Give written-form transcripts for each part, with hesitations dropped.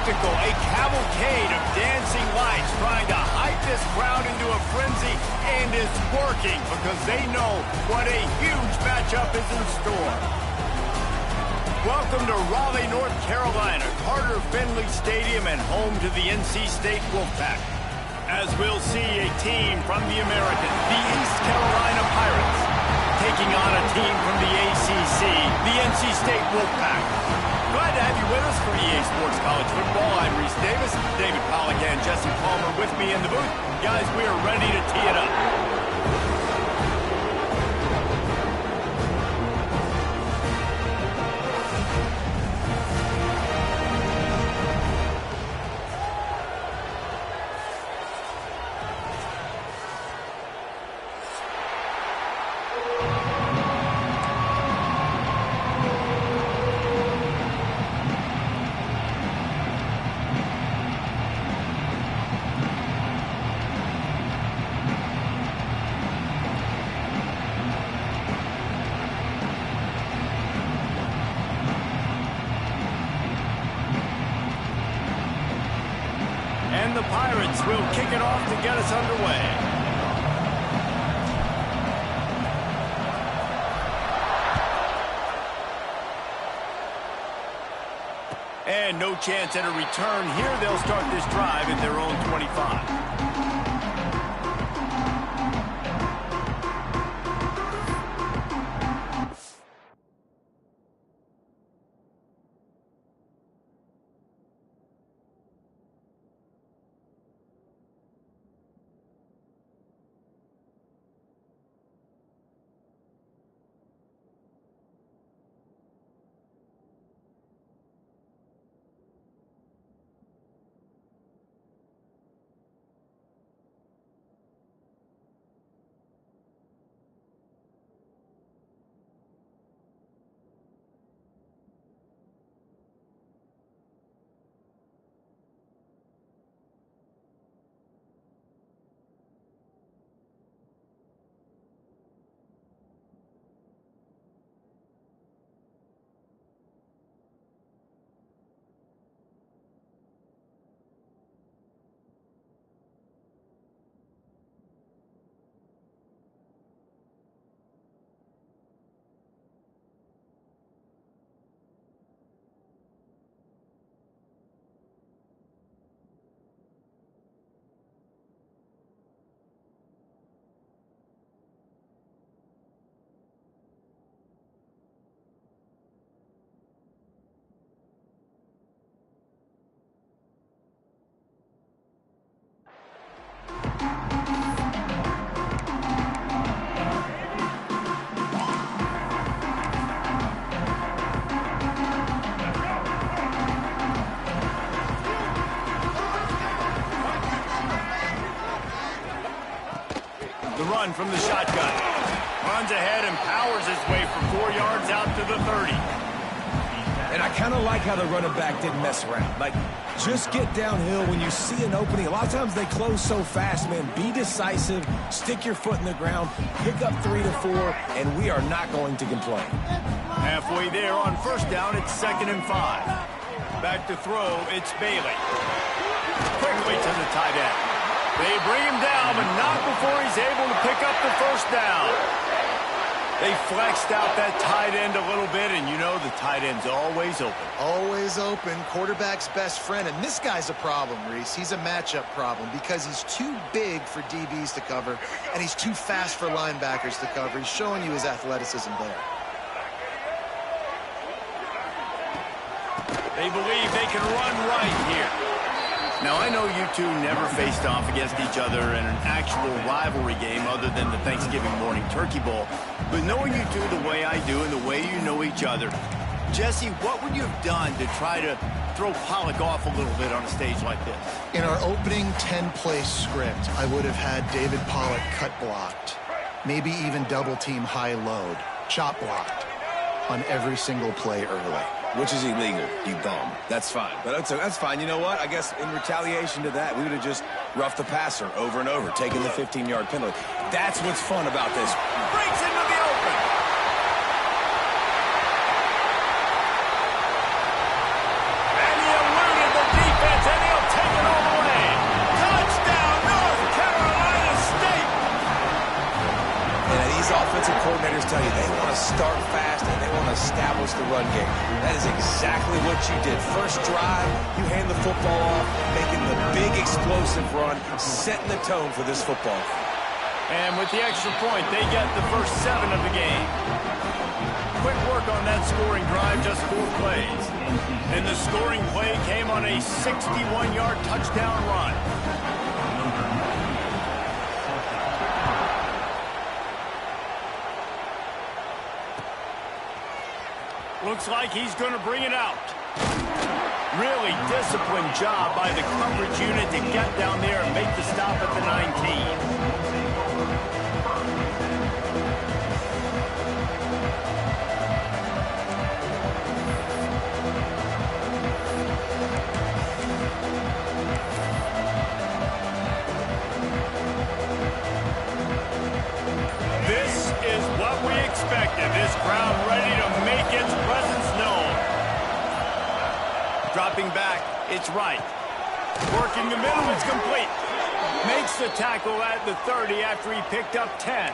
A cavalcade of dancing lights trying to hype this crowd into a frenzy, and it's working because they know what a huge matchup is in store. Welcome to Raleigh, North Carolina, Carter Finley Stadium, and home to the NC State Wolfpack. As we'll see a team from the American, the East Carolina Pirates, taking on a team from the ACC, the NC State Wolfpack. Glad to have you with us for EA Sports College Football. I'm Reese Davis, David Pollack, and Jesse Palmer with me in the booth. Guys, we are ready to tee it up. And the Pirates will kick it off to get us underway. And no chance at a return here. They'll start this drive at their own 25. The run from the shotgun. Runs ahead and powers his way for 4 yards out to the 30. And I kind of like how the running back didn't mess around. Like, just get downhill when you see an opening. A lot of times they close so fast, man. Be decisive, stick your foot in the ground, pick up 3 to 4, and we are not going to complain. Halfway there on first down, it's 2nd and 5. Back to throw, it's Bailey. Quickly to the tight end. They bring him down, but not before he's able to pick up the first down. They flexed out that tight end a little bit, and you know the tight end's always open. Always open. Quarterback's best friend. And this guy's a problem, Reese. He's a matchup problem because he's too big for DBs to cover, and he's too fast for linebackers to cover. He's showing you his athleticism there. They believe they can run right here. Now, I know you two never faced off against each other in an actual rivalry game other than the Thanksgiving morning turkey bowl. But knowing you two the way I do and the way you know each other, Jesse, what would you have done to try to throw Pollock off a little bit on a stage like this? In our opening 10-play script, I would have had David Pollock cut blocked, maybe even double team high load, chop blocked on every single play early. Which is illegal, you bum. That's fine. But that's fine. You know what? I guess in retaliation to that, we would have just roughed the passer over and over, taking the 15-yard penalty. That's what's fun about this. Breaks into the open. And he eluded the defense, and he'll take it all the way. Touchdown, North Carolina State. And these offensive coordinators tell you they want to start fast and they want to establish the run game. That is exactly what you did. First drive, you hand the football off, making the big explosive run, setting the tone for this football. And with the extra point, they get the first 7 of the game. Quick work on that scoring drive, just 4 plays. And the scoring play came on a 61-yard touchdown run. Looks like he's going to bring it out. Really disciplined job by the coverage unit to get down there and make the stop at the 19. This is what we expected. This crowd ready to make its presence known. Dropping back, it's right. Working the middle, it's complete. Makes the tackle at the 30 after he picked up 10.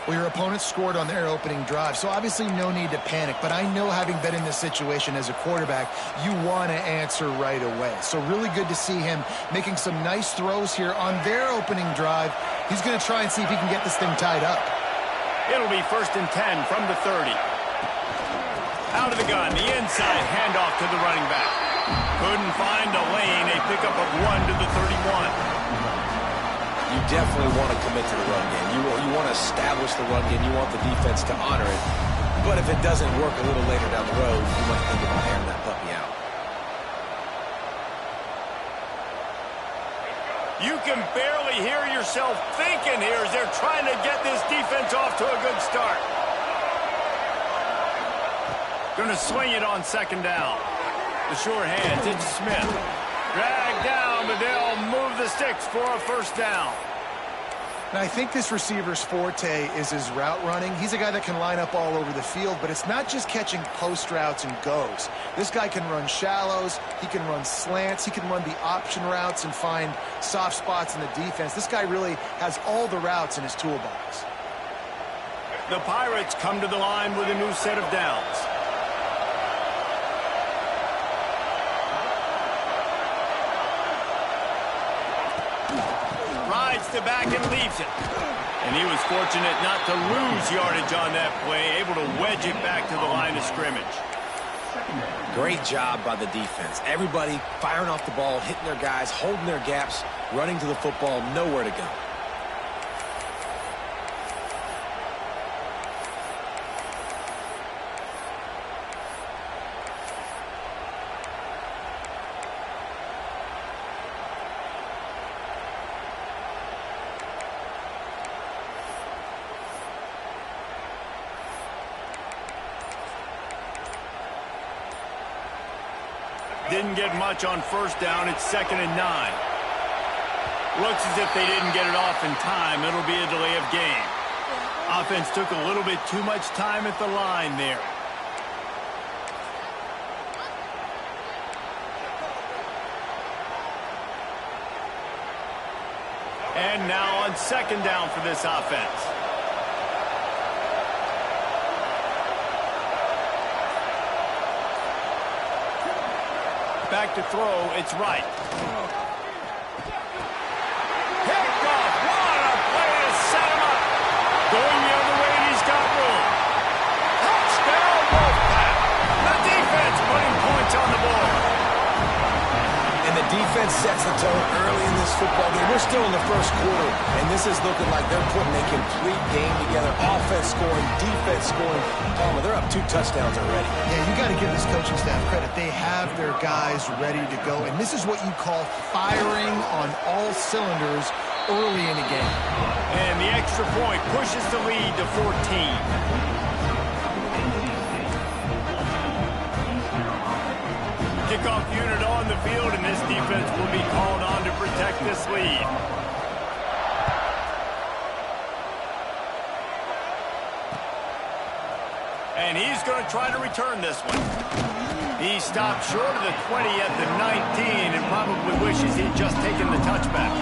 Well, your opponent scored on their opening drive, so obviously no need to panic. But I know, having been in this situation as a quarterback, you want to answer right away. So really good to see him making some nice throws here on their opening drive. He's going to try and see if he can get this thing tied up. It'll be 1st and 10 from the 30. Out of the gun, the inside handoff to the running back. Couldn't find a lane, a pickup of 1 to the 31. You definitely want to commit to the run game. You want to establish the run game. You want the defense to honor it. But if it doesn't work a little later down the road, you might think about airing that puppy out. You can barely hear yourself thinking here as they're trying to get this defense off to a good start. Going to swing it on 2nd down. The sure hands, it's Smith. Dragged down, but they'll move the sticks for a 1st down. And I think this receiver's forte is his route running. He's a guy that can line up all over the field, but it's not just catching post routes and goes. This guy can run shallows, he can run slants, he can run the option routes and find soft spots in the defense. This guy really has all the routes in his toolbox. The Pirates come to the line with a new set of downs. Rides the back and leaves it. And he was fortunate not to lose yardage on that play, able to wedge it back to the line of scrimmage. Great job by the defense. Everybody firing off the ball, hitting their guys, holding their gaps, running to the football, nowhere to go. Didn't get much on 1st down. It's 2nd and 9. Looks as if they didn't get it off in time. It'll be a delay of game. Offense took a little bit too much time at the line there. And now on second down for this offense. Back to throw, it's right. Picked off, what a play to set him up. Going the other way, and he's got room. Touchdown, Wolfpack. The defense putting points on the board. And the defense sets the tone early in this football game. We're still in the first quarter, and this is looking like they're putting a complete game together. Offense scoring, defense scoring. Palmer, they're up 2 touchdowns already. Yeah, you got to give this coaching staff credit. They have their guys ready to go, and this is what you call firing on all cylinders early in the game. And the extra point pushes the lead to 14. Kickoff unit on the field, and this defense will be called on to protect this lead. And he's going to try to return this one. He stopped short of the 20 at the 19 and probably wishes he'd just taken the touchback.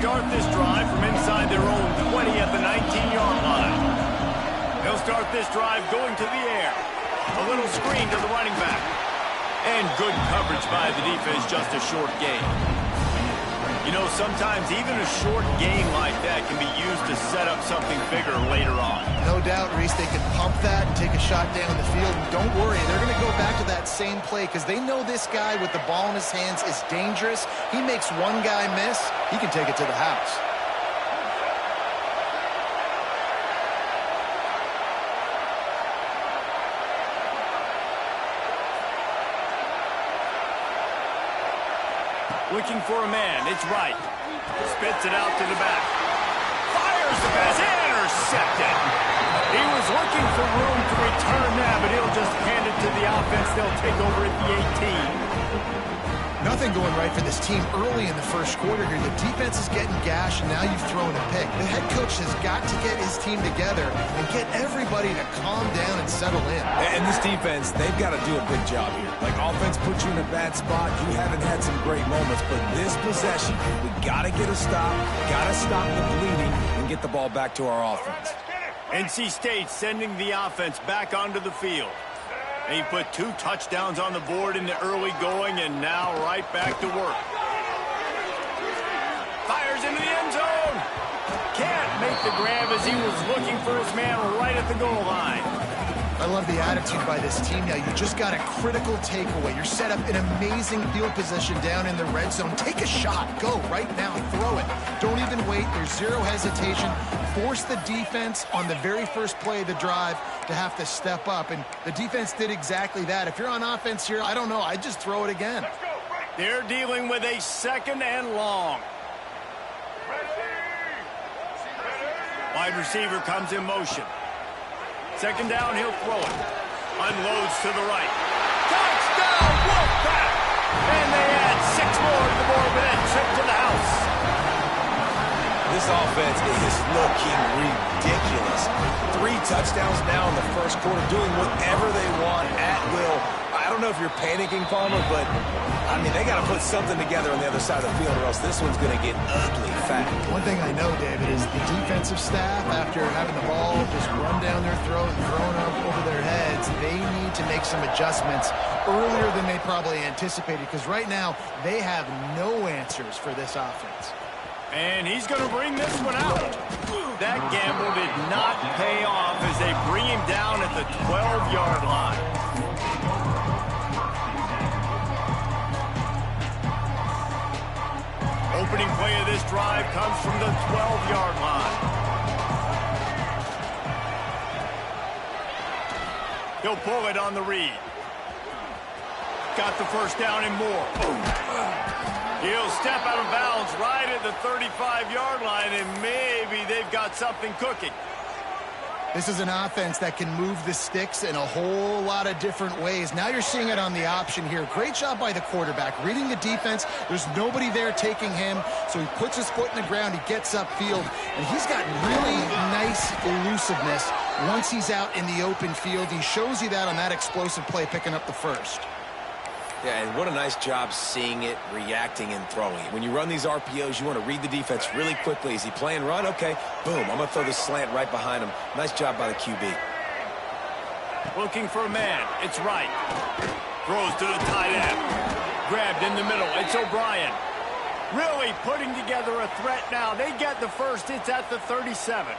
Start this drive from inside their own 20 at the 19-yard line. They'll start this drive going to the air. A little screen to the running back. And good coverage by the defense, just a short gain. You know, sometimes even a short gain like that can be used to set up something bigger later on. No doubt, Reese, they can pump that and take a shot down the field. And don't worry, they're going to go back to that same play because they know this guy with the ball in his hands is dangerous. He makes one guy miss, he can take it to the house. Looking for a man, it's right. Spits it out to the back. Fires the pass, intercepted. He was looking for room to return that, but he'll just hand it to the offense. They'll take over at the 18. Nothing going right for this team early in the first quarter here. The defense is getting gashed, and now you've thrown a pick. The head coach has got to get his team together and get everybody to calm down and settle in. And this defense, they've got to do a good job here. Like, offense puts you in a bad spot. You haven't had some great moments, but this possession, we got to get a stop, got to stop the bleeding, and get the ball back to our offense. NC State sending the offense back onto the field. He put 2 touchdowns on the board in the early going, and now right back to work. Fires into the end zone. Can't make the grab as he was looking for his man right at the goal line. I love the attitude by this team now. You just got a critical takeaway. You're set up in amazing field position down in the red zone. Take a shot. Go right now. Throw it. Don't even wait. There's zero hesitation. Force the defense on the very first play of the drive to have to step up. And the defense did exactly that. If you're on offense here, I don't know. I'd just throw it again. They're dealing with a 2nd and long. Wide receiver comes in motion. 2nd down, he'll throw it. Unloads to the right. Touchdown, Wolfpack! And they add 6 more to the board with that trip to the house. This offense is looking ridiculous. 3 touchdowns now in the first quarter, doing whatever they want at will. I don't know if you're panicking, Palmer, but, I mean, they got to put something together on the other side of the field or else this one's going to get ugly fast. One thing I know, David, is the defensive staff, after having the ball just run down their throat and thrown up over their heads, they need to make some adjustments earlier than they probably anticipated because right now they have no answers for this offense. And he's going to bring this one out. That gamble did not pay off as they bring him down at the 12-yard line. Opening play of this drive comes from the 12-yard line. He'll pull it on the read. Got the first down and more. He'll step out of bounds right at the 35-yard line, and maybe they've got something cooking. This is an offense that can move the sticks in a whole lot of different ways. Now you're seeing it on the option here. Great job by the quarterback. Reading the defense, there's nobody there taking him, so he puts his foot in the ground, he gets upfield, and he's got really nice elusiveness once he's out in the open field. He shows you that on that explosive play, picking up the first. Yeah, and what a nice job seeing it, reacting, and throwing it. When you run these RPOs, you want to read the defense really quickly. Is he playing run? Okay, boom, I'm going to throw the slant right behind him. Nice job by the QB. Looking for a man. It's right. Throws to the tight end. Grabbed in the middle. It's O'Brien. Really putting together a threat now. They get the first. It's at the 37.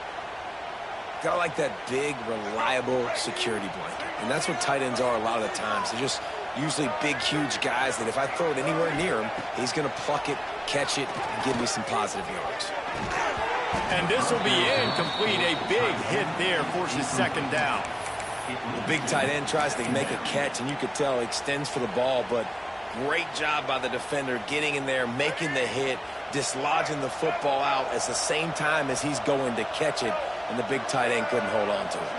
Gotta like that big, reliable security blanket. And that's what tight ends are a lot of the times. They're just usually big, huge guys that if I throw it anywhere near him, he's going to pluck it, catch it, and give me some positive yards. And this will be incomplete. A big hit there forces second down. The big tight end tries to make a catch, and you could tell he extends for the ball, but great job by the defender getting in there, making the hit, dislodging the football out at the same time as he's going to catch it, and the big tight end couldn't hold on to it.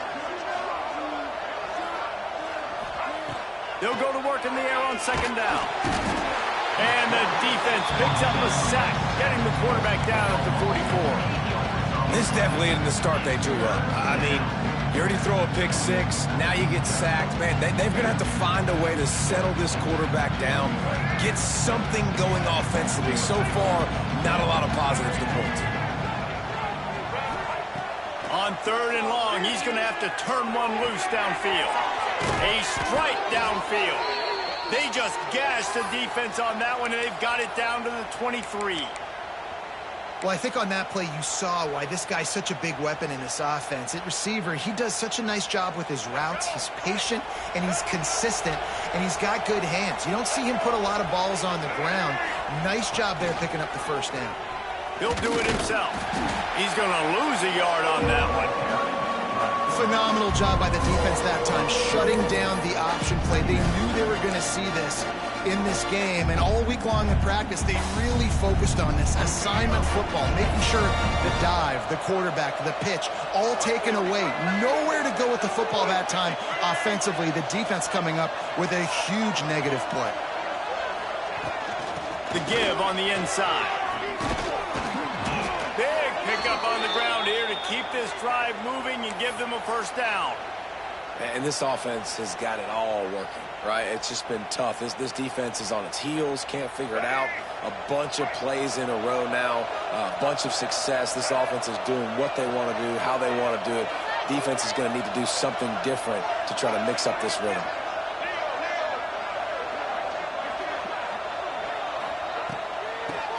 They'll go to work in the air on second down. And the defense picks up a sack, getting the quarterback down at the 44. This definitely isn't the start they drew up. I mean, you already throw a pick six, now you get sacked. Man, they're going to have to find a way to settle this quarterback down, get something going offensively. So far, not a lot of positives to point to. On third and long, he's going to have to turn one loose downfield. A strike downfield. They just gashed the defense on that one, and they've got it down to the 23. Well, I think on that play you saw why this guy's such a big weapon in this offense. At receiver, he does such a nice job with his routes. He's patient, and he's consistent, and he's got good hands. You don't see him put a lot of balls on the ground. Nice job there picking up the first down. He'll do it himself. He's going to lose a yard on that one. Phenomenal job by the defense that time, shutting down the option play. They knew they were going to see this in this game, and all week long in practice, they really focused on this assignment football, making sure the dive, the quarterback, the pitch, all taken away. Nowhere to go with the football that time offensively. The defense coming up with a huge negative play. The give on the inside. Big pickup on the ground here to keep this drive moving and give them a first down. And this offense has got it all working, right? It's just been tough. This defense is on its heels, can't figure it out. A bunch of plays in a row now, a bunch of success. This offense is doing what they want to do, how they want to do it. Defense is going to need to do something different to try to mix up this rhythm.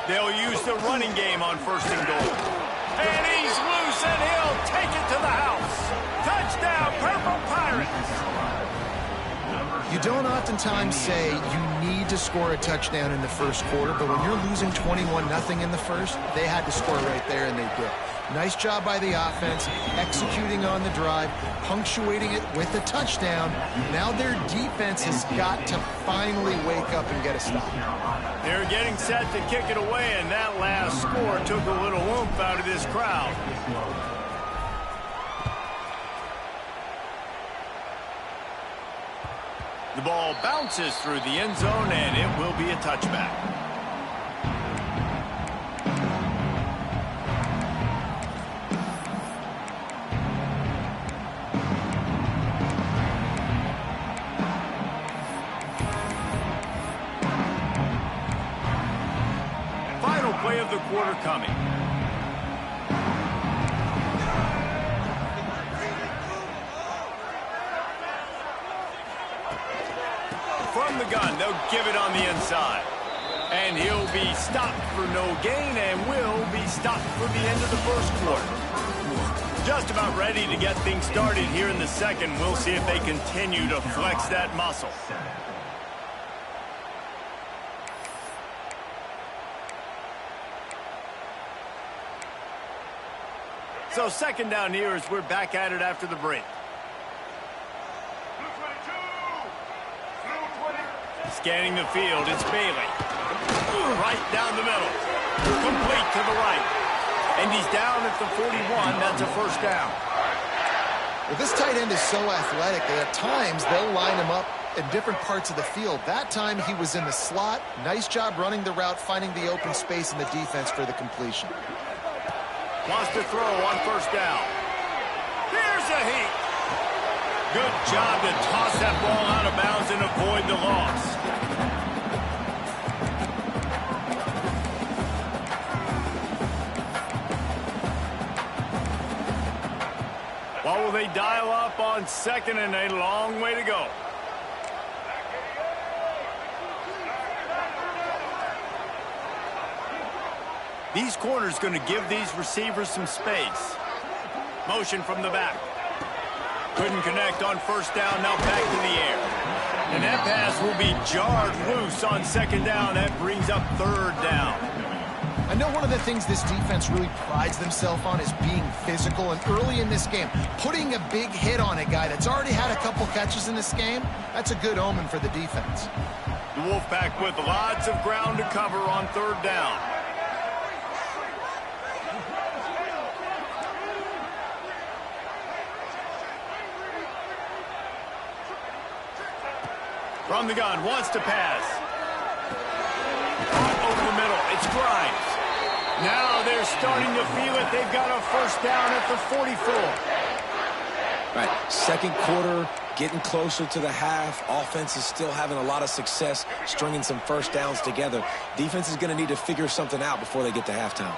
They'll use the running game on first and goal. And he's loose, and he'll take it to the house. Touchdown, Purple Pirates. You don't oftentimes say you need to score a touchdown in the first quarter, but when you're losing 21-0 in the first, they had to score right there, and they did. Nice job by the offense, executing on the drive, punctuating it with a touchdown. Now their defense has got to finally wake up and get a stop. They're getting set to kick it away, and that last score took a little oomph out of this crowd. The ball bounces through the end zone, and it will be a touchback. Final play of the quarter coming. From the gun, they'll give it on the inside. And he'll be stopped for no gain and will be stopped for the end of the first quarter. Just about ready to get things started here in the second. We'll see if they continue to flex that muscle. So second down here as we're back at it after the break. Scanning the field, it's Bailey. Right down the middle. Complete to the right. And he's down at the 41. That's a first down. Well, this tight end is so athletic that at times they'll line him up in different parts of the field. That time he was in the slot. Nice job running the route, finding the open space in the defense for the completion. Wants to throw on first down. Here's a heat. Good job to toss that ball out of bounds and avoid the loss. What will they dial up on second and a long way to go? These corners going to give these receivers some space. Motion from the back. Couldn't connect on first down, now back to the air. And that pass will be jarred loose on second down. That brings up third down. I know one of the things this defense really prides themselves on is being physical, and early in this game, putting a big hit on a guy that's already had a couple catches in this game, that's a good omen for the defense. The Wolfpack with lots of ground to cover on third down. From the gun, wants to pass. Over the middle, it's Grimes. Now they're starting to feel it. They've got a first down at the 44. Right, second quarter, getting closer to the half. Offense is still having a lot of success stringing some first downs together. Defense is going to need to figure something out before they get to halftime.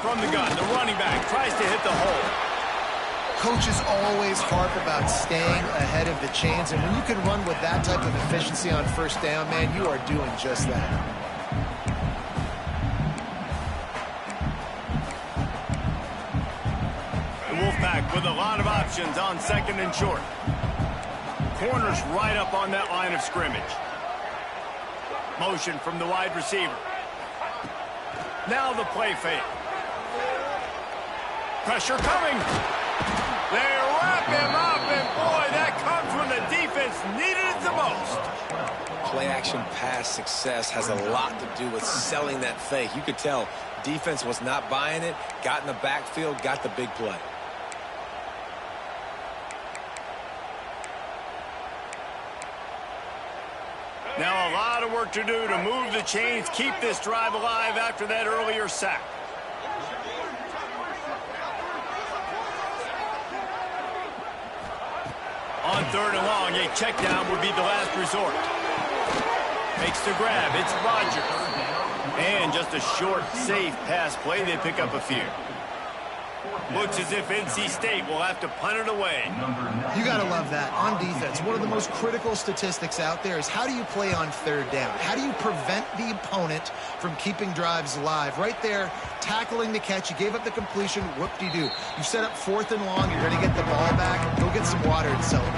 From the gun, the running back tries to hit the hole. Coaches always harp about staying ahead of the chains, and when you can run with that type of efficiency on first down, man, you are doing just that. The Wolfpack with a lot of options on second and short. Corners right up on that line of scrimmage. Motion from the wide receiver. Now the play fake. Pressure coming. They wrap him up, and boy, that comes when the defense needed it the most. Play-action pass success has a lot to do with selling that fake. You could tell defense was not buying it, got in the backfield, got the big play. Now a lot of work to do to move the chains, keep this drive alive after that earlier sack. On third and long, a check down would be the last resort. Makes the grab. It's Rogers. And just a short, safe pass play. They pick up a few. Looks as if NC State will have to punt it away. You got to love that. On defense, one of the most critical statistics out there is how do you play on third down? How do you prevent the opponent from keeping drives alive? Right there, tackling the catch. You gave up the completion. Whoop-de-doo. You set up fourth and long. You're going to get the ball back. Go get some water and celebrate.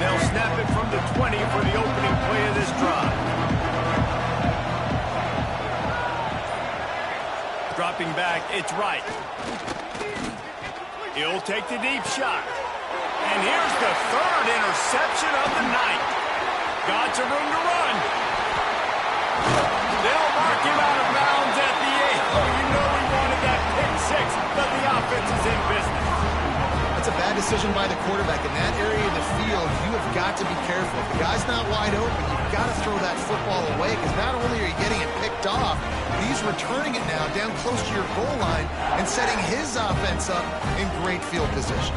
They'll snap it from the 20 for the opening play of this drive. Dropping back, it's right. He'll take the deep shot. And here's the third interception of the night. Got some room to run. They'll mark him out of bounds at the 8. Oh, you know he wanted that pick six, but the offense is in business. That's a bad decision by the quarterback. In that area of the field, you have got to be careful. If the guy's not wide open, you've got to throw that football away, because not only are you getting it picked off, but he's returning it now down close to your goal line and setting his offense up in great field position.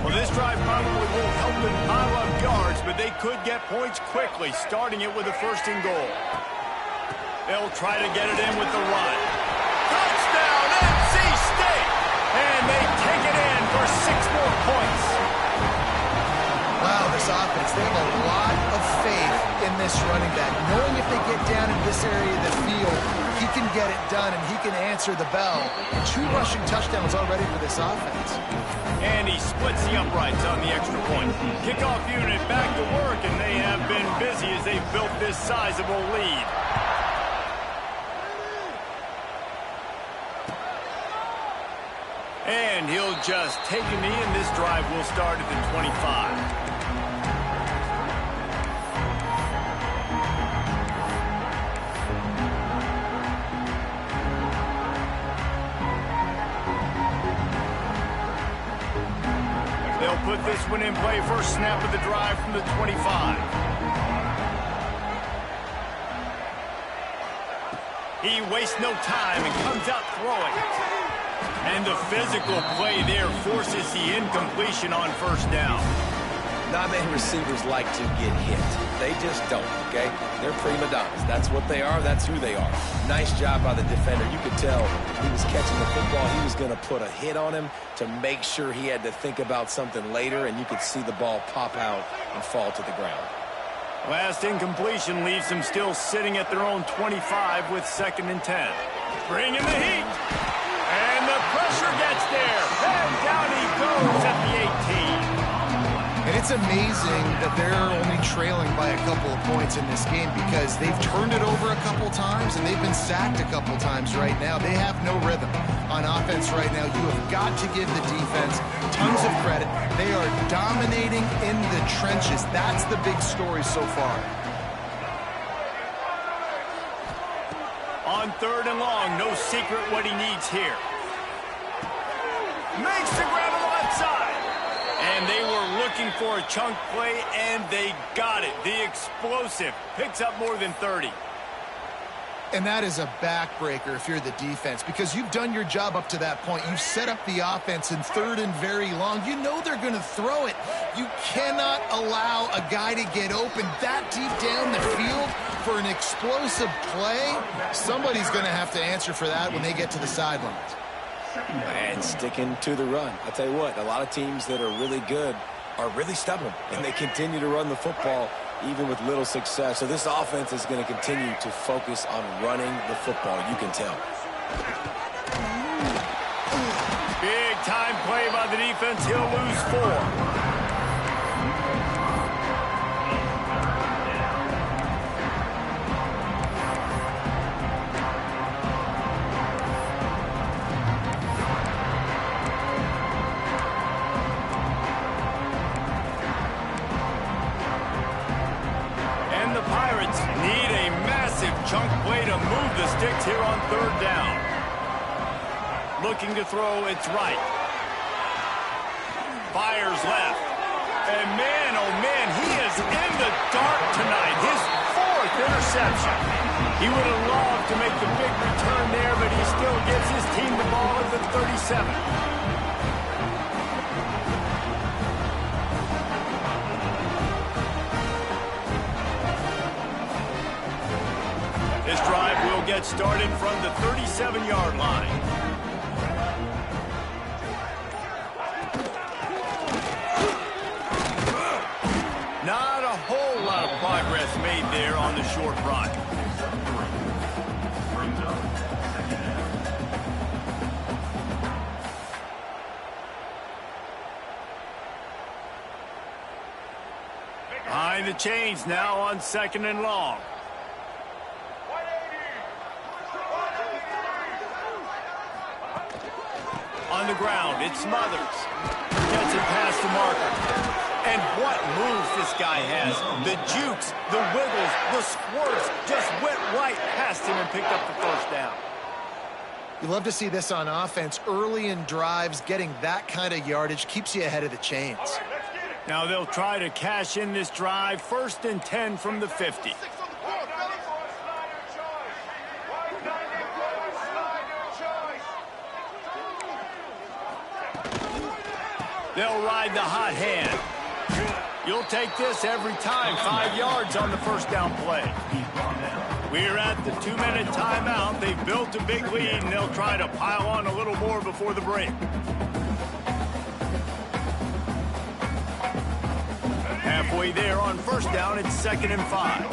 Well, this drive probably won't help them pile up yards, but they could get points quickly, starting it with a first and goal. They'll try to get it in with the run. Touchdown, NC State! And they take it in for 6 more points. Wow, this offense, they have a lot of faith in this running back. Knowing if they get down in this area of the field, he can get it done and he can answer the bell. 2 rushing touchdowns already for this offense. And he splits the uprights on the extra point. Kickoff unit back to work, and they have been busy as they've built this sizable lead. And he'll just take a knee, and this drive will start at the 25. They'll put this one in play. First snap of the drive from the 25. He wastes no time and comes out throwing. And the physical play there forces the incompletion on first down. Not many receivers like to get hit. They just don't, okay? They're prima donnas. That's what they are. That's who they are. Nice job by the defender. You could tell he was catching the football. He was going to put a hit on him to make sure he had to think about something later, and you could see the ball pop out and fall to the ground. Last incompletion leaves them still sitting at their own 25 with 2nd and 10. Bring in the heat. And the pressure gets there. And down he goes at the 18. And it's amazing that they're only trailing by a couple of points in this game because they've turned it over a couple times and they've been sacked a couple times right now. They have no rhythm on offense right now. You have got to give the defense tons of credit. They are dominating in the trenches. That's the big story so far. On 3rd and long, no secret what he needs here. Makes the grab on the left side. And they were looking for a chunk play, and they got it. The explosive picks up more than 30. And that is a backbreaker if you're the defense because you've done your job up to that point. You've set up the offense in 3rd and very long. You know they're going to throw it. You cannot allow a guy to get open that deep down the field for an explosive play. Somebody's going to have to answer for that when they get to the sidelines. And sticking to the run. I'll tell you what, a lot of teams that are really good are really stubborn, and they continue to run the football even with little success. So this offense is going to continue to focus on running the football, you can tell. Big time play by the defense. He'll lose 4. Chunk play to move the sticks here on 3rd down. Looking to throw, it's right. Fires left. And man, oh man, he is in the dark tonight. His 4th interception. He would have loved to make the big return there, but he still gives his team the ball at the 37. This drive will get started from the 37-yard line. Not a whole lot of progress made there on the short run. Behind the chains now on 2nd and long. On the ground, it's Smothers. Gets it past the marker. And what moves this guy has. The jukes, the wiggles, the squirts just went right past him and picked up the 1st down. You love to see this on offense. Early in drives, getting that kind of yardage keeps you ahead of the chains. Now they'll try to cash in this drive. 1st and 10 from the 50. They'll ride the hot hand. You'll take this every time. 5 yards on the 1st down play. We're at the 2-minute timeout. They've built a big lead, and they'll try to pile on a little more before the break. Halfway there on 1st down, it's 2nd and 5.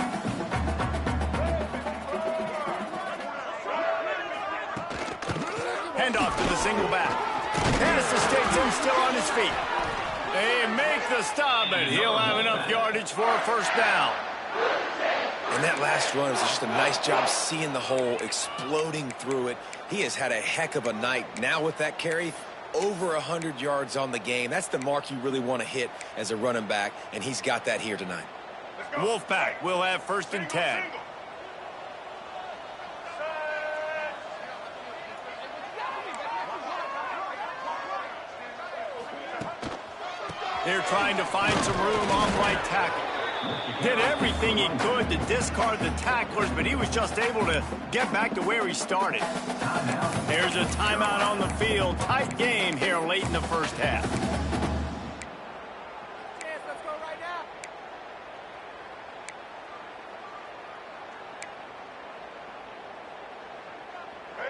Handoff to the single back. Pass the sticks and still on his feet. They make the stop, but he'll have enough yardage for a 1st down. And that last run is just a nice job seeing the hole, exploding through it. He has had a heck of a night. Now with that carry, over 100 yards on the game. That's the mark you really want to hit as a running back, and he's got that here tonight. Wolfpack will have 1st and 10. They're trying to find some room off right tackle. Did everything he could to discard the tacklers, but he was just able to get back to where he started. There's a timeout on the field. Tight game here late in the first half. Let's go right now.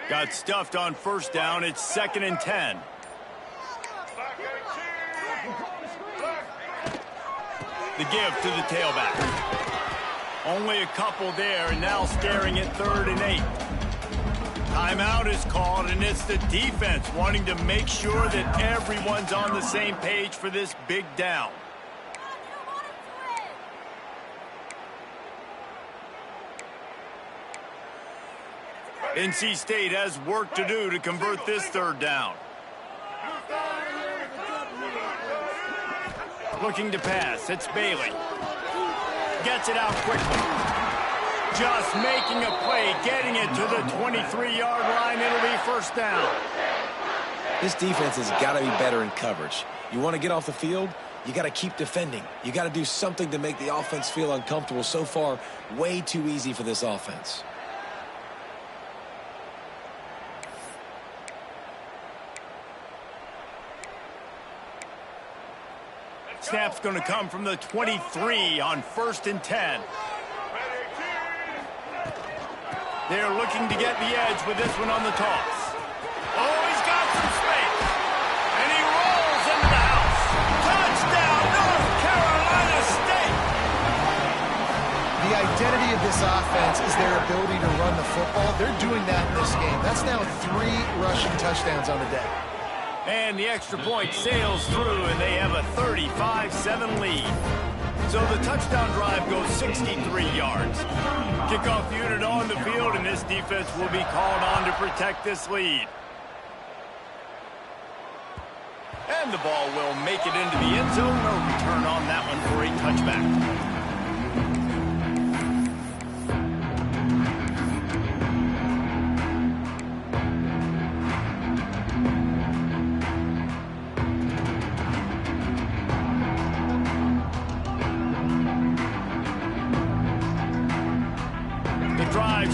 Got stuffed on 1st down. It's 2nd and 10. The give to the tailback. Only a couple there, and now staring at 3rd and 8. Timeout is called, and it's the defense wanting to make sure that everyone's on the same page for this big down. NC State has work to do to convert this 3rd down. Looking to pass. It's Bailey. Gets it out quickly. Just making a play, getting it to the 23-yard line. It'll be 1st down. This defense has got to be better in coverage. You want to get off the field, you got to keep defending. You got to do something to make the offense feel uncomfortable. So far, way too easy for this offense. Snap's going to come from the 23 on 1st and 10. They're looking to get the edge with this one on the toss. Oh, he's got some space. And he rolls into the house. Touchdown, North Carolina State. The identity of this offense is their ability to run the football. They're doing that in this game. That's now 3 rushing touchdowns on the day. And the extra point sails through, and they have a 35-7 lead. So the touchdown drive goes 63 yards. Kickoff unit on the field, and this defense will be called on to protect this lead. And the ball will make it into the end zone. No return on that one for a touchback.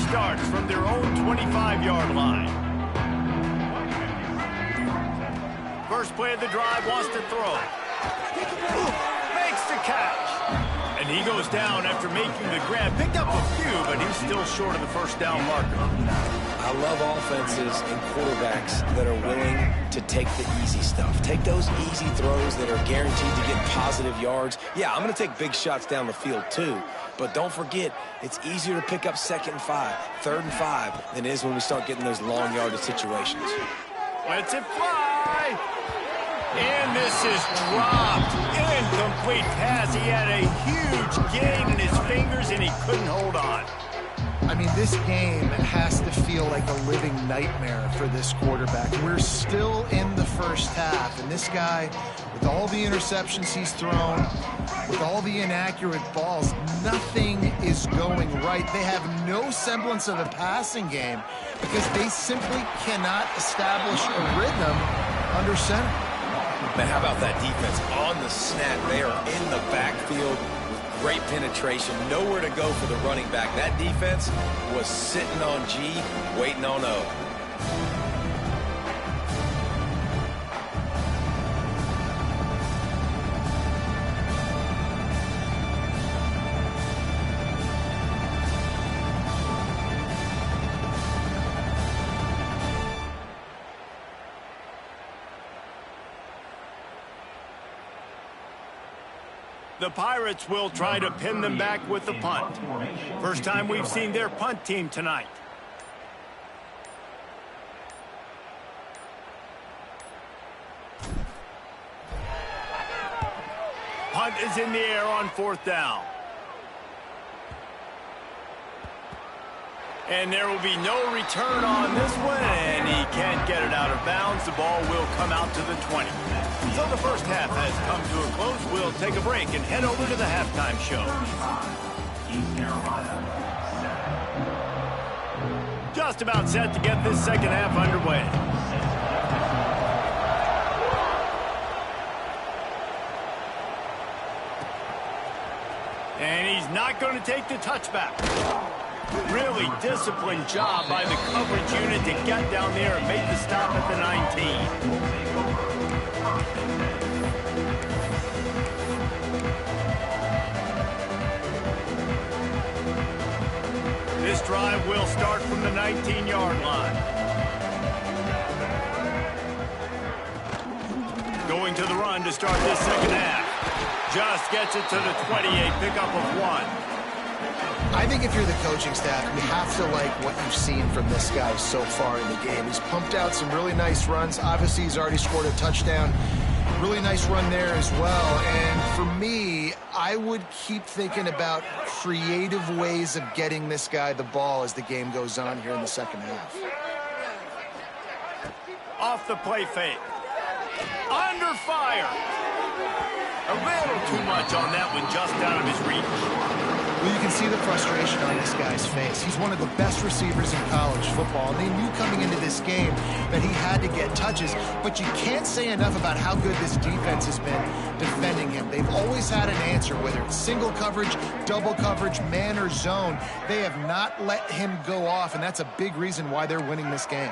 Starts from their own 25-yard line. First play of the drive, wants to throw. Makes the catch. And he goes down after making the grab. Picked up a few, but he's still short of the 1st down marker. I love offenses and quarterbacks that are willing to take the easy stuff. Take those easy throws that are guaranteed to get positive yards. Yeah, I'm going to take big shots down the field too. But don't forget, it's easier to pick up 2nd and 5, 3rd and 5 than it is when we start getting those long yardage situations. Lets it fly. And this is dropped. Incomplete pass. He had a huge gain in his fingers, and he couldn't hold on. I mean, this game has to feel like a living nightmare for this quarterback. We're still in the first half, and this guy, with all the interceptions he's thrown, with all the inaccurate balls, nothing is going right. They have no semblance of a passing game because they simply cannot establish a rhythm under center. Man, how about that defense on the snap? They are in the backfield. Great penetration, nowhere to go for the running back. That defense was sitting on G, waiting on O. The Pirates will try to pin them back with the punt. First time we've seen their punt team tonight. Punt is in the air on 4th down. And there will be no return on this one, and he can't get it out of bounds. The ball will come out to the 20. So the first half has come to a close. We'll take a break and head over to the halftime show. Just about set to get this second half underway. And he's not going to take the touchback. Really disciplined job by the coverage unit to get down there and make the stop at the 19. This drive will start from the 19-yard line. Going to the run to start this second half. Just gets it to the 28, pickup of 1. I think if you're the coaching staff, you have to like what you've seen from this guy so far in the game. He's pumped out some really nice runs. Obviously, he's already scored a touchdown. Really nice run there as well. And for me, I would keep thinking about creative ways of getting this guy the ball as the game goes on here in the second half. Off the play fake. Under fire. A little too much on that one, just out of his reach. Well, you can see the frustration on this guy's face. He's one of the best receivers in college football, and they knew coming into this game that he had to get touches, but you can't say enough about how good this defense has been defending him. They've always had an answer, whether it's single coverage, double coverage, man or zone. They have not let him go off, and that's a big reason why they're winning this game.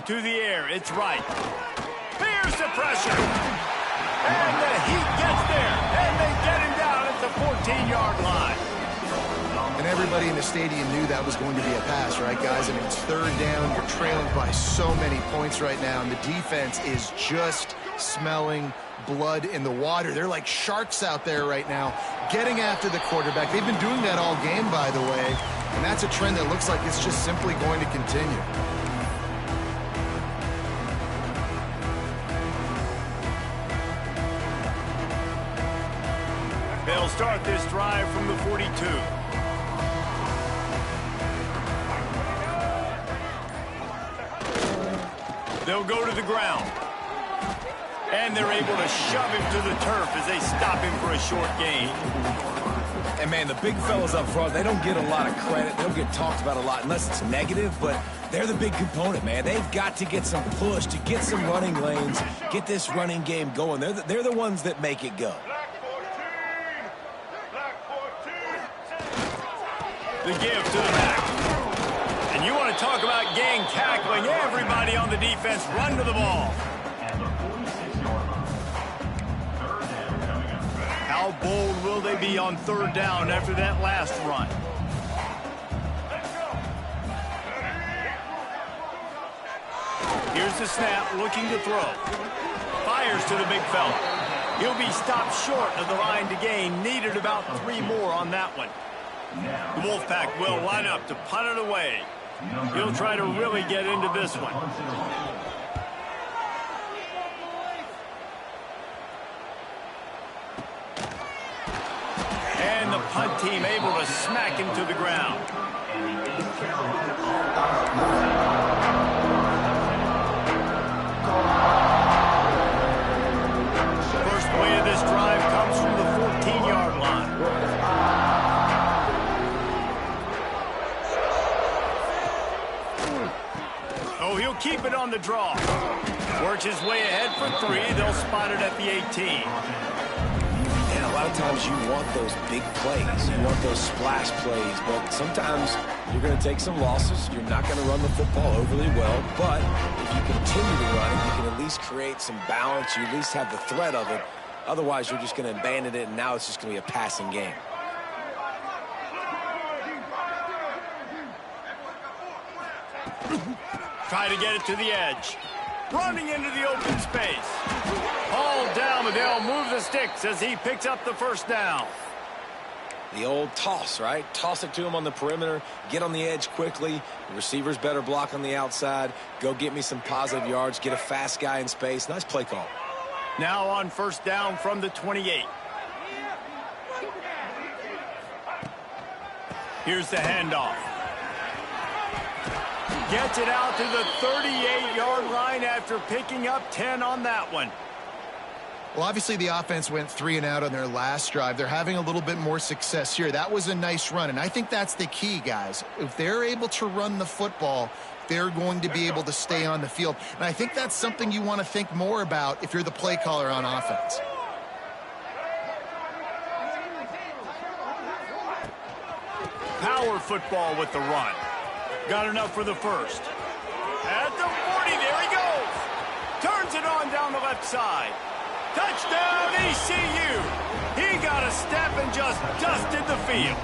To the air, it's right. Here's the pressure. And the Heat gets there. And they get him down at the 14-yard line. And everybody in the stadium knew that was going to be a pass, right, guys? I mean, it's third down. You're trailing by so many points right now, and the defense is just smelling blood in the water. They're like sharks out there right now, getting after the quarterback. They've been doing that all game, by the way, and that's a trend that looks like it's just simply going to continue. They'll start this drive from the 42. They'll go to the ground. And they're able to shove him to the turf as they stop him for a short gain. And, man, the big fellas up front, they don't get a lot of credit. They don't get talked about a lot unless it's negative, but they're the big component, man. They've got to get some push, to get some running lanes, get this running game going. They're the ones that make it go. The give to the back. And you want to talk about gang tackling. Everybody on the defense run to the ball. How bold will they be on third down after that last run? Here's the snap, looking to throw. Fires to the big fella. He'll be stopped short of the line to gain. Needed about 3 more on that one. The Wolfpack will line up to punt it away. He'll try to really get into this one. And the punt team able to smack him to the ground. First play of this drive comes from the 14-yard line. Oh, he'll keep it on the draw. Works his way ahead for 3. They'll spot it at the 18. And a lot of times you want those big plays. You want those splash plays. But sometimes you're going to take some losses. You're not going to run the football overly well. But if you continue to run it, you can at least create some balance. You at least have the threat of it. Otherwise, you're just going to abandon it, and now it's just going to be a passing game. Try to get it to the edge. Running into the open space. Hauled down, but they'll move the sticks as he picks up the first down. The old toss, right? Toss it to him on the perimeter. Get on the edge quickly. The receivers better block on the outside. Go get me some positive yards. Get a fast guy in space. Nice play call. Now on first down from the 28. Here's the handoff. Gets it out to the 38-yard line after picking up 10 on that one. Well, obviously the offense went 3 and out on their last drive. They're having a little bit more success here. That was a nice run, and I think that's the key, guys. If they're able to run the football, they're going to be able to stay on the field. And I think that's something you want to think more about if you're the play caller on offense. Power football with the run. Got enough for the first. At the 40, there he goes. Turns it on down the left side. Touchdown, ECU. He got a step and just dusted the field.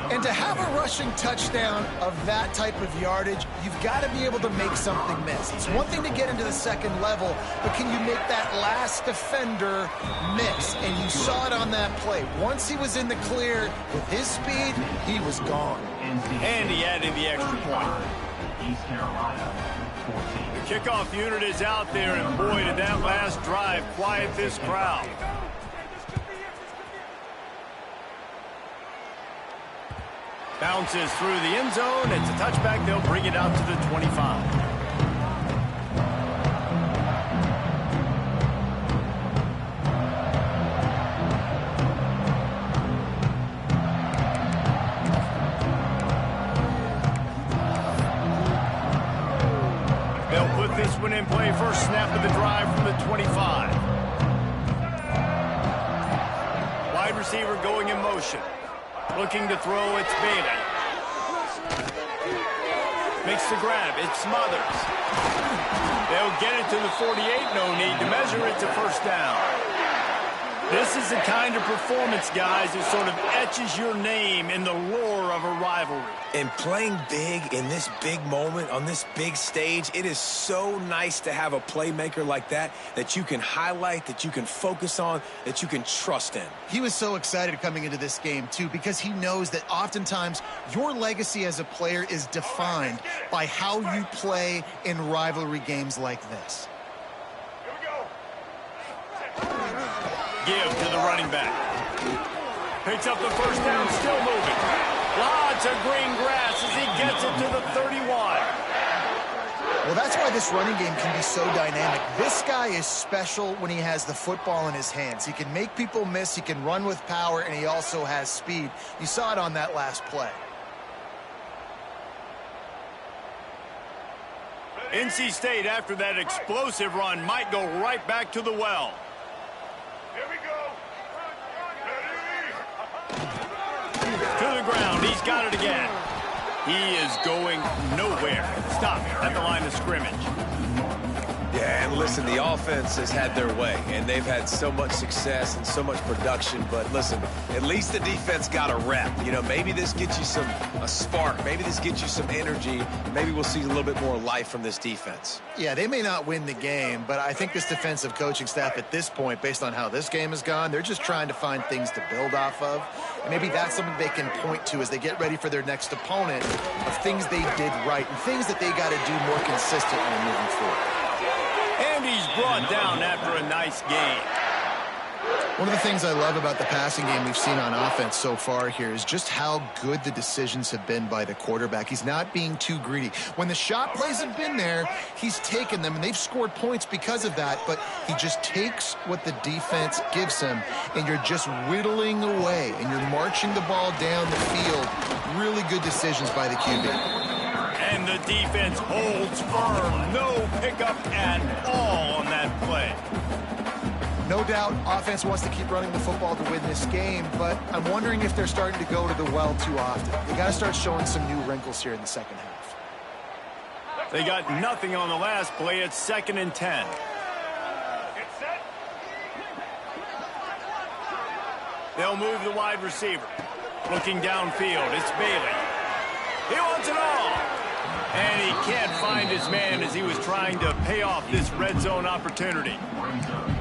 And to have a rushing touchdown of that type of yardage, you've got to be able to make something miss. It's one thing to get into the second level, but can you make that last defender miss? And you saw it on that play. Once he was in the clear with his speed, he was gone. And he added the extra point. East Carolina, 14. The kickoff unit is out there, and boy, did that last drive quiet this crowd. Bounces through the end zone. It's a touchback. They'll bring it out to the 25. They'll put this one in play. First snap of the drive from the 25. Wide receiver going in motion. Looking to throw, it's Bailey. Makes the grab, it's Smothers. They'll get it to the 48, no need to measure it to first down. This is the kind of performance, guys, that sort of etches your name in the lore of a rivalry. And playing big in this big moment, on this big stage, it is so nice to have a playmaker like that you can highlight, that you can focus on, that you can trust in. He was so excited coming into this game, too, because he knows that oftentimes your legacy as a player is defined by how you play in rivalry games like this. Give to the running back. Picks up the first down, still moving. Lots of green grass as he gets it to the 31. Well, that's why this running game can be so dynamic. This guy is special when he has the football in his hands. He can make people miss, he can run with power, and he also has speed. You saw it on that last play. NC State, after that explosive run, might go right back to the well. To the ground, he's got it again. He is going nowhere. Stop at the line of scrimmage. Yeah, and listen, the offense has had their way, and they've had so much success and so much production. But listen, at least the defense got a rep. You know, maybe this gets you a spark. Maybe this gets you some energy. Maybe we'll see a little bit more life from this defense. Yeah, they may not win the game, but I think this defensive coaching staff at this point, based on how this game has gone, they're just trying to find things to build off of. And maybe that's something they can point to as they get ready for their next opponent, of things they did right and things that they got to do more consistently moving forward. And he's brought down after a nice game. One of the things I love about the passing game we've seen on offense so far here is just how good the decisions have been by the quarterback. He's not being too greedy. When the shot plays have been there, he's taken them, and they've scored points because of that, but he just takes what the defense gives him, and you're just whittling away, and you're marching the ball down the field. Really good decisions by the QB. And the defense holds firm. No pickup at all on that play. No doubt, offense wants to keep running the football to win this game, but I'm wondering if they're starting to go to the well too often. They got to start showing some new wrinkles here in the second half. They got nothing on the last play. It's 2nd and 10. They'll move the wide receiver. Looking downfield, it's Bailey. He wants it all. And he can't find his man as he was trying to pay off this red zone opportunity.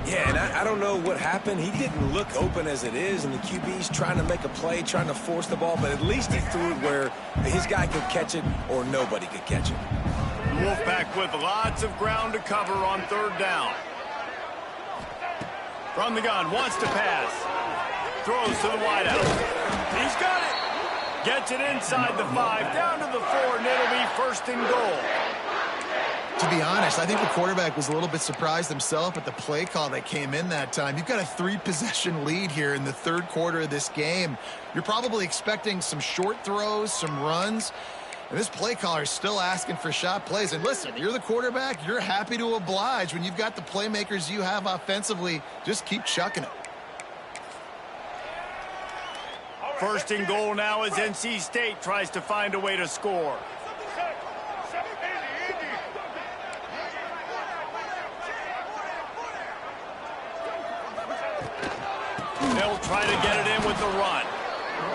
Yeah, and I don't know what happened. He didn't look open as it is, and the QB's trying to make a play, trying to force the ball, but at least he threw it where his guy could catch it or nobody could catch it. The Wolfpack with lots of ground to cover on 3rd down. From the gun, wants to pass. Throws to the wideout. He's got it. Gets it inside the 5, down to the 4, and it'll be first and goal. To be honest, I think the quarterback was a little bit surprised himself at the play call that came in that time. You've got a 3-possession lead here in the third quarter of this game. You're probably expecting some short throws, some runs. And this play caller is still asking for shot plays. And listen, you're the quarterback. You're happy to oblige when you've got the playmakers you have offensively. Just keep chucking it. First and goal now as NC State tries to find a way to score. They'll try to get it in with the run.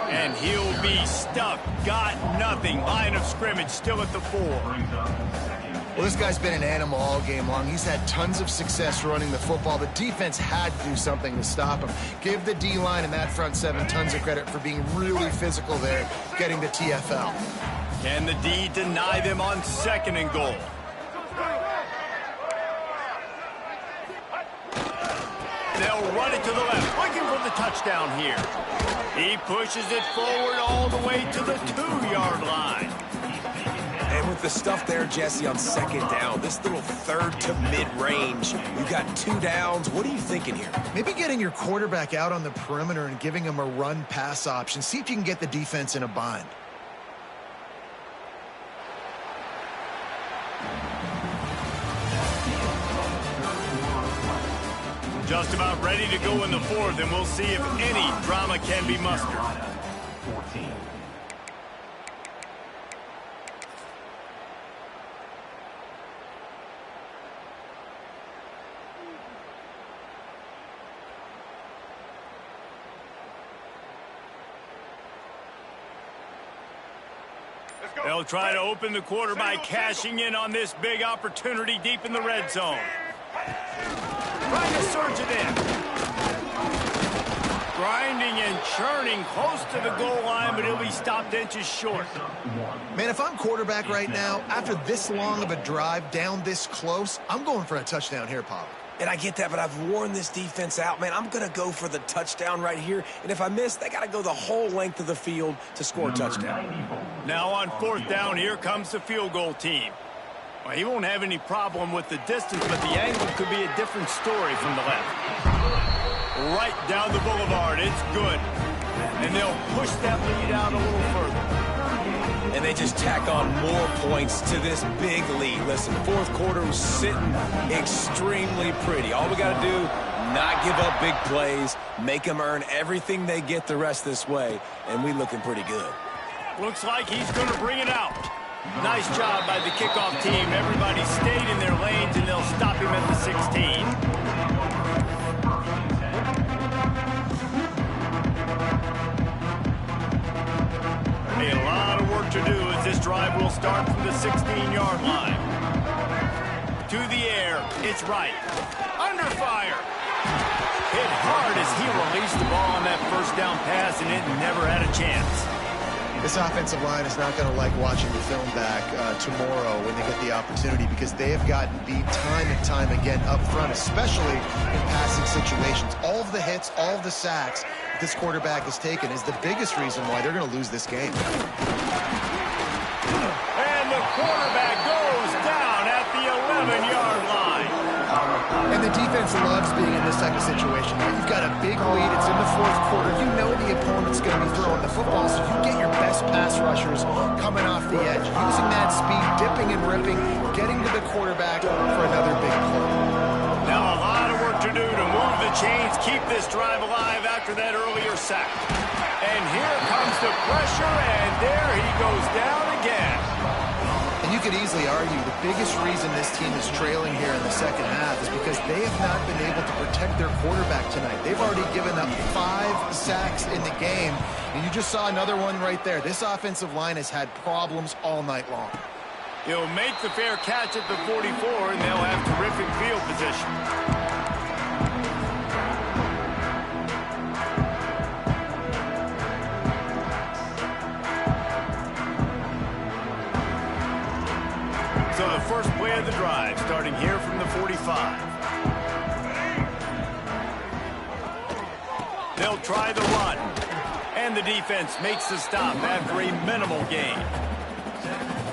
And he'll be stuck. Got nothing. Line of scrimmage still at the 4. Well, this guy's been an animal all game long. He's had tons of success running the football. The defense had to do something to stop him. Give the D-line and that front 7 tons of credit for being really physical there, getting the TFL. Can the D deny them on second and goal? They'll run it to the left, looking for the touchdown here. He pushes it forward all the way to the 2-yard line. And with the stuff there, Jesse, on second down, this little third to mid-range, you've got 2 downs. What are you thinking here? Maybe getting your quarterback out on the perimeter and giving him a run-pass option. See if you can get the defense in a bind. Just about ready to go in the 4th, and we'll see if any drama can be mustered. 14. They'll try to open the quarter by cashing in on this big opportunity deep in the red zone. Trying to surge it in. Grinding and churning close to the goal line, but he'll be stopped inches short. Man, if I'm quarterback right now, after this long of a drive down this close, I'm going for a touchdown here, Pollard. And I get that, but I've worn this defense out, man. I'm going to go for the touchdown right here. And if I miss, they got to go the whole length of the field to score a touchdown. Now on 4th down, here comes the field goal team. Well, he won't have any problem with the distance, but the angle could be a different story from the left. Right down the boulevard. It's good. And they'll push that lead out a little further. And they just tack on more points to this big lead. Listen, 4th quarter was sitting extremely pretty. All we got to do, not give up big plays, make them earn everything they get the rest this way, and we looking pretty good. Looks like he's going to bring it out. Nice job by the kickoff team. Everybody stayed in their lanes, and they'll stop him at the 16. A lot of work to do as this drive will start from the 16-yard line. To the air, it's right. Under fire. Hit hard as he released the ball on that first down pass, and it never had a chance. This offensive line is not going to like watching the film back tomorrow when they get the opportunity, because they have gotten beat time and time again up front, especially in passing situations. All of the hits, all of the sacks this quarterback has taken is the biggest reason why they're going to lose this game. And the quarterback goes down at the 11-yard line. And the defense loves being in this type of situation. You've got a big lead. It's in the 4th quarter. You know the opponent's going to be throwing the football, so you get your best pass rushers coming off the edge, using that speed, dipping and ripping, getting to the quarterback for another big play. Now a lot of work to do to move the chains, keep this drive alive after that earlier sack. And here comes the pressure, and there he goes down again. And you could easily argue the biggest reason this team is trailing here in the second half is because they have not been able to protect their quarterback tonight. They've already given up 5 sacks in the game, and you just saw another one right there. This offensive line has had problems all night long. He'll make the fair catch at the 44, and they'll have terrific field position. So the first play of the drive, starting here from the 45. They'll try the run. And the defense makes the stop after a minimal gain.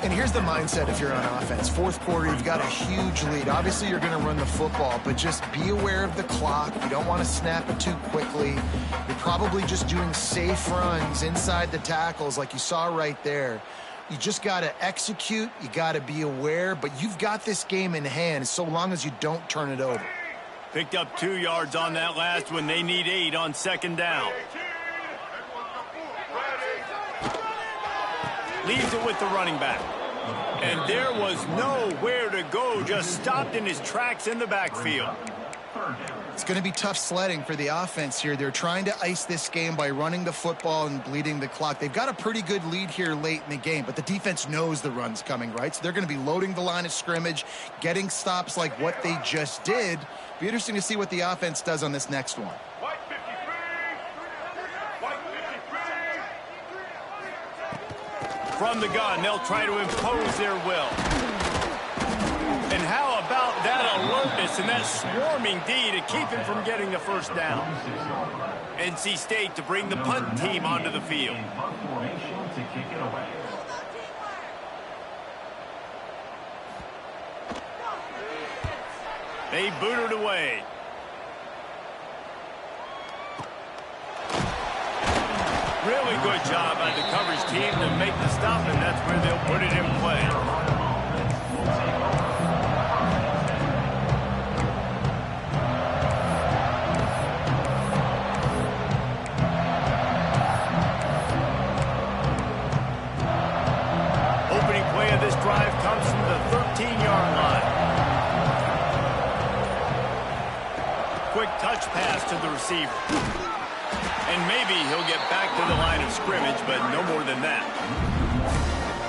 And here's the mindset if you're on offense. Fourth quarter, you've got a huge lead. Obviously, you're going to run the football, but just be aware of the clock. You don't want to snap it too quickly. You're probably just doing safe runs inside the tackles like you saw right there. You just got to execute. You got to be aware, but you've got this game in hand so long as you don't turn it over. Picked up 2 yards on that last one. They need 8 on second down. Leaves it with the running back. And there was nowhere to go, just stopped in his tracks in the backfield. It's going to be tough sledding for the offense here. They're trying to ice this game by running the football and bleeding the clock. They've got a pretty good lead here late in the game, but the defense knows the run's coming, right? So they're going to be loading the line of scrimmage, getting stops like what they just did. Be interesting to see what the offense does on this next one. From the gun, they'll try to impose their will. And how about that alertness and that swarming D to keep him from getting the first down? NC State to bring the punt team onto the field. They boot it away. Really good job by the coverage team to make the stop, and that's where they'll put it in play. Opening play of this drive comes from the 13-yard line. Quick touch pass to the receiver. And maybe he'll get back to the line of scrimmage, but no more than that.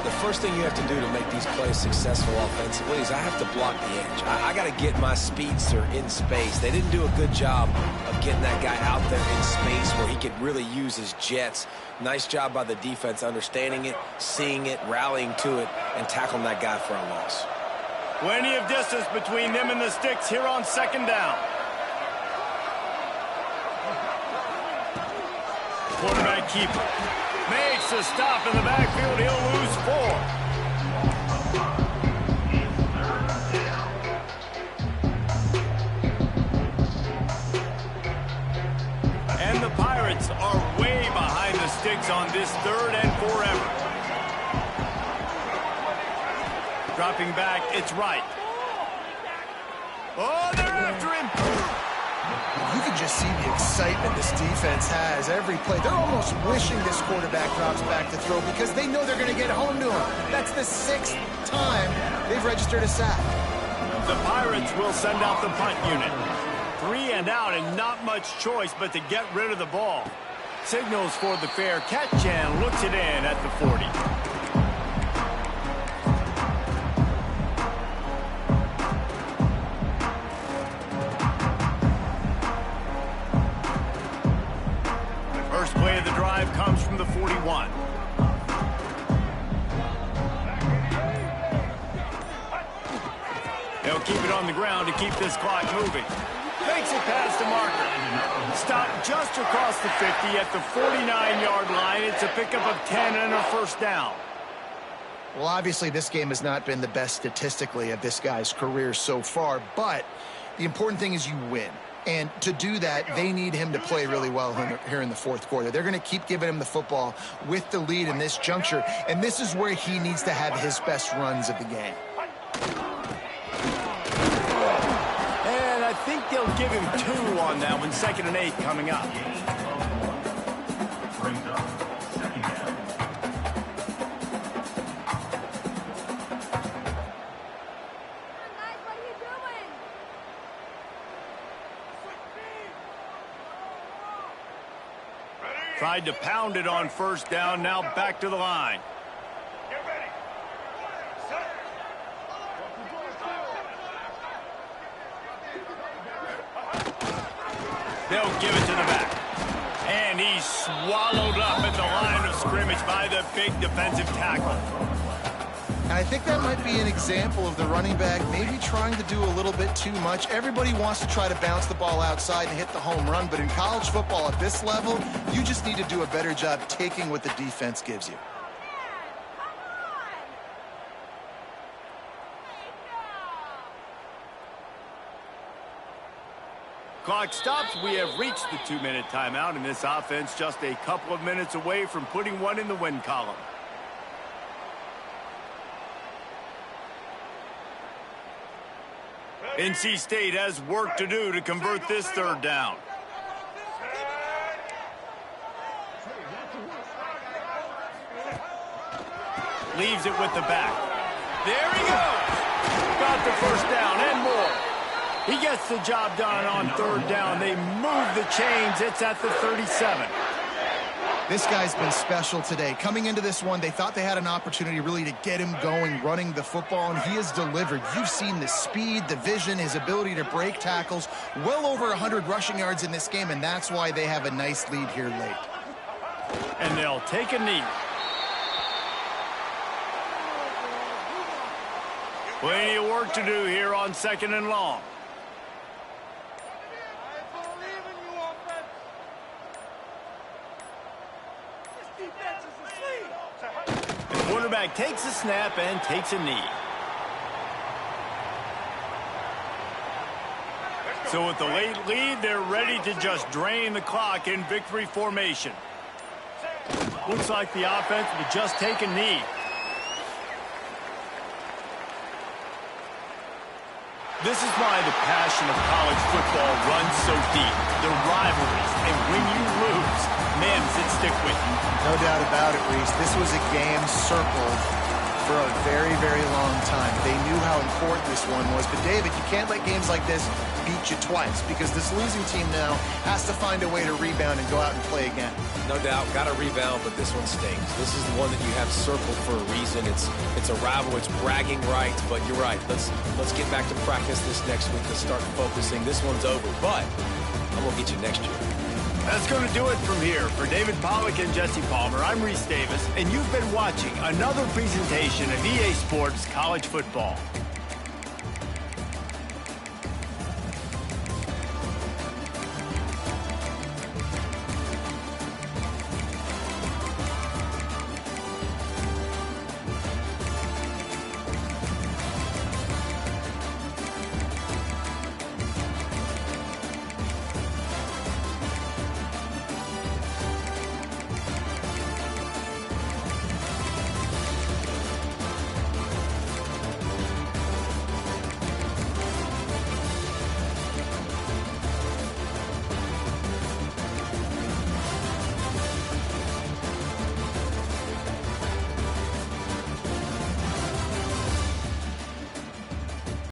The first thing you have to do to make these plays successful offensively is I have to block the edge. I got to get my speedster in space. They didn't do a good job of getting that guy out there in space where he could really use his jets. Nice job by the defense understanding it, seeing it, rallying to it, and tackling that guy for a loss. Plenty of distance between them and the sticks here on second down. Quarterback keeper makes a stop in the backfield. He'll lose 4. And the Pirates are way behind the sticks on this 3rd and forever. Dropping back, it's right. Oh, they're after him. You can just see the excitement this defense has every play. They're almost wishing this quarterback drops back to throw because they know they're going to get home to him. That's the 6th time they've registered a sack. The Pirates will send out the punt unit. 3 and out and not much choice but to get rid of the ball. Signals for the fair catch and looks it in at the 40. Play of the drive comes from the 41. They'll keep it on the ground to keep this clock moving. Makes it past the marker. Stop just across the 50 at the 49-yard line. It's a pickup of 10 and a first down. Well, obviously, this game has not been the best statistically of this guy's career so far, but the important thing is you win. And to do that, they need him to play really well here in the 4th quarter. They're going to keep giving him the football with the lead in this juncture, and this is where he needs to have his best runs of the game. And I think they'll give him 2 on that one. 2nd and 8 coming up. Tried to pound it on first down, now back to the line. Get ready. Set. They'll give it to the back. And he's swallowed up at the line of scrimmage by the big defensive tackle. And I think that might be an example of the running back maybe trying to do a little bit too much. Everybody wants to try to bounce the ball outside and hit the home run, but in college football at this level, you just need to do a better job taking what the defense gives you. Clock stops. We have reached the 2-minute timeout, and this offense just a couple of minutes away from putting one in the win column. NC State has work to do to convert this third down. Leaves it with the back. There he goes. Got the first down and more. He gets the job done on third down. They move the chains. It's at the 37. This guy's been special today. Coming into this one, they thought they had an opportunity really to get him going, running the football, and he has delivered. You've seen the speed, the vision, his ability to break tackles. Well over 100 rushing yards in this game, and that's why they have a nice lead here late. And they'll take a knee. Plenty of work to do here on 2nd and long. The quarterback takes a snap and takes a knee. So with the late lead, they're ready to just drain the clock in victory formation. Looks like the offense will just take a knee. This is why the passion of college football runs so deep. The rivalries, and when you lose, man, does it stick with you. No doubt about it, Reese. This was a game circled for a very, very long time. They knew how important this one was. But, David, you can't let games like this beat you twice because this losing team now has to find a way to rebound and go out and play again. No doubt, got to rebound, but this one stings. This is the one that you have circled for a reason. It's a rival, it's bragging rights, but you're right. Let's get back to practice this next week. Let's start focusing. This one's over, but I'm going to get you next year. That's going to do it from here. For David Pollack and Jesse Palmer, I'm Reese Davis, and you've been watching another presentation of EA Sports College Football.